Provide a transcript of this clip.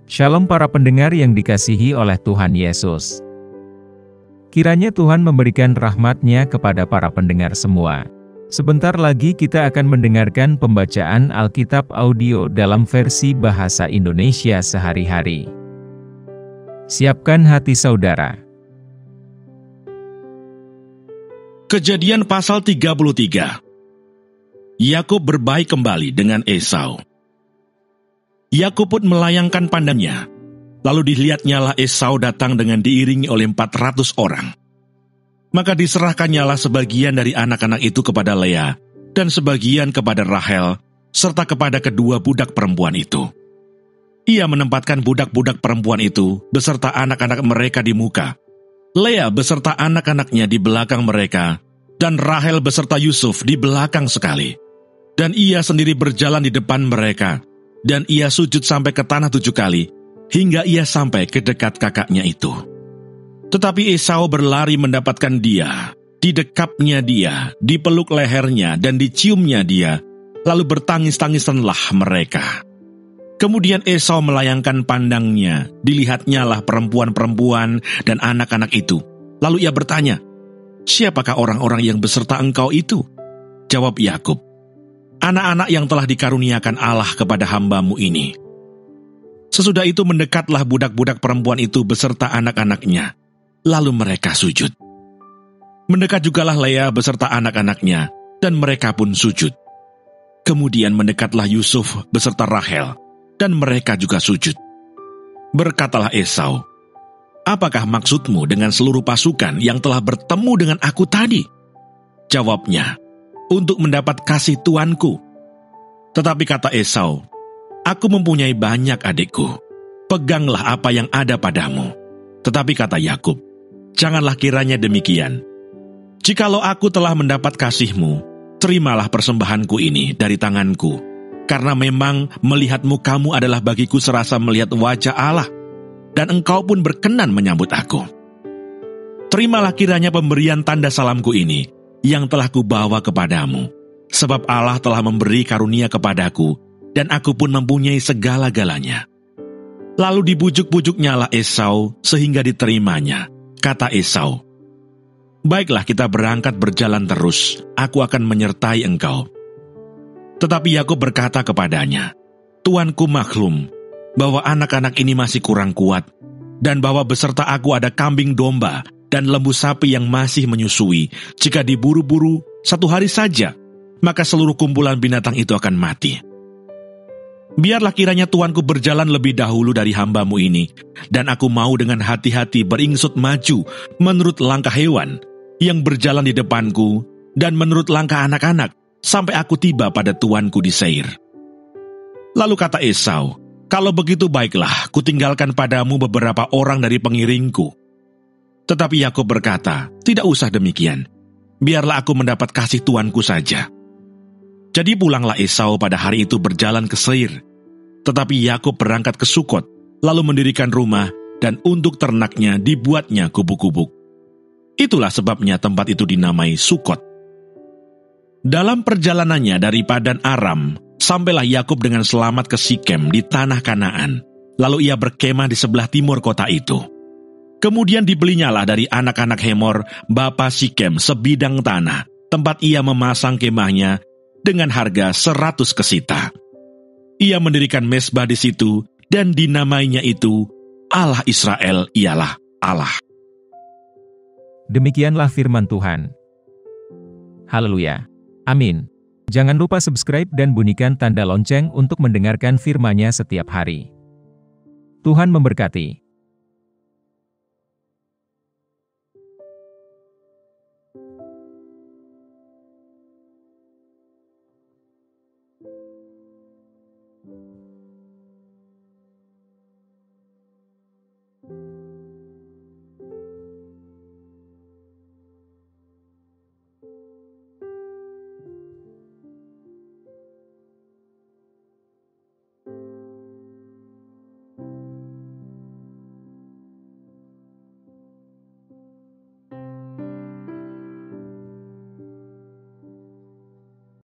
Shalom para pendengar yang dikasihi oleh Tuhan Yesus. Kiranya Tuhan memberikan rahmat-Nya kepada para pendengar semua. Sebentar lagi kita akan mendengarkan pembacaan Alkitab audio dalam versi bahasa Indonesia sehari-hari. Siapkan hati saudara. Kejadian pasal 33. Yakub berbaik kembali dengan Esau. Yakub pun melayangkan pandangnya, lalu dilihatnyalah Esau datang dengan diiringi oleh 400 orang. Maka diserahkannyalah sebagian dari anak-anak itu kepada Lea, dan sebagian kepada Rahel, serta kepada kedua budak perempuan itu. Ia menempatkan budak-budak perempuan itu beserta anak-anak mereka di muka, Lea beserta anak-anaknya di belakang mereka, dan Rahel beserta Yusuf di belakang sekali. Dan ia sendiri berjalan di depan mereka, dan ia sujud sampai ke tanah 7 kali, hingga ia sampai ke dekat kakaknya itu. Tetapi Esau berlari mendapatkan dia, didekapnya dia, dipeluk lehernya, dan diciumnya dia, lalu bertangis-tangisanlah mereka. Kemudian Esau melayangkan pandangnya, dilihatnyalah perempuan-perempuan dan anak-anak itu. Lalu ia bertanya, "Siapakah orang-orang yang beserta engkau itu?" Jawab Yakub, "Anak-anak yang telah dikaruniakan Allah kepada hamba-Mu ini." Sesudah itu mendekatlah budak-budak perempuan itu beserta anak-anaknya, lalu mereka sujud. Mendekat jugalah Lea beserta anak-anaknya, dan mereka pun sujud. Kemudian mendekatlah Yusuf beserta Rahel, dan mereka juga sujud. Berkatalah Esau, "Apakah maksudmu dengan seluruh pasukan yang telah bertemu dengan aku tadi?" Jawabnya, "Untuk mendapat kasih tuanku." Tetapi kata Esau, "Aku mempunyai banyak adikku, peganglah apa yang ada padamu." Tetapi kata Yakub, "Janganlah kiranya demikian. Jikalau aku telah mendapat kasih-Mu, terimalah persembahanku ini dari tanganku, karena memang melihatmu kamu adalah bagiku serasa melihat wajah Allah, dan engkau pun berkenan menyambut aku. Terimalah kiranya pemberian tanda salamku ini, yang telah kubawa kepadamu, sebab Allah telah memberi karunia kepadaku, dan aku pun mempunyai segala-galanya." Lalu dibujuk-bujuknyalah Esau sehingga diterimanya. Kata Esau, "Baiklah, kita berangkat berjalan terus, aku akan menyertai engkau." Tetapi Yakub berkata kepadanya, "Tuanku maklum bahwa anak-anak ini masih kurang kuat, dan bahwa beserta aku ada kambing domba dan lembu sapi yang masih menyusui. Jika diburu-buru 1 hari saja, maka seluruh kumpulan binatang itu akan mati. Biarlah kiranya tuanku berjalan lebih dahulu dari hamba-Mu ini, dan aku mau dengan hati-hati beringsut maju menurut langkah hewan yang berjalan di depanku, dan menurut langkah anak-anak, sampai aku tiba pada tuanku di Seir." Lalu kata Esau, "Kalau begitu baiklah, kutinggalkan padamu beberapa orang dari pengiringku." Tetapi Yakub berkata, "Tidak usah demikian, biarlah aku mendapat kasih tuanku saja." Jadi pulanglah Esau pada hari itu berjalan ke Seir. Tetapi Yakub berangkat ke Sukot, lalu mendirikan rumah, dan untuk ternaknya dibuatnya gubuk-gubuk. Itulah sebabnya tempat itu dinamai Sukot. Dalam perjalanannya dari Padan Aram, sampailah Yakub dengan selamat ke Sikem di tanah Kanaan. Lalu ia berkemah di sebelah timur kota itu. Kemudian dibelinyalah dari anak-anak Hemor, bapa Sikem, sebidang tanah, tempat ia memasang kemahnya dengan harga 100 kesita. Ia mendirikan mezbah di situ, dan dinamainya itu, Allah Israel ialah Allah. Demikianlah firman Tuhan. Haleluya. Amin. Jangan lupa subscribe dan bunyikan tanda lonceng untuk mendengarkan firman-Nya setiap hari. Tuhan memberkati.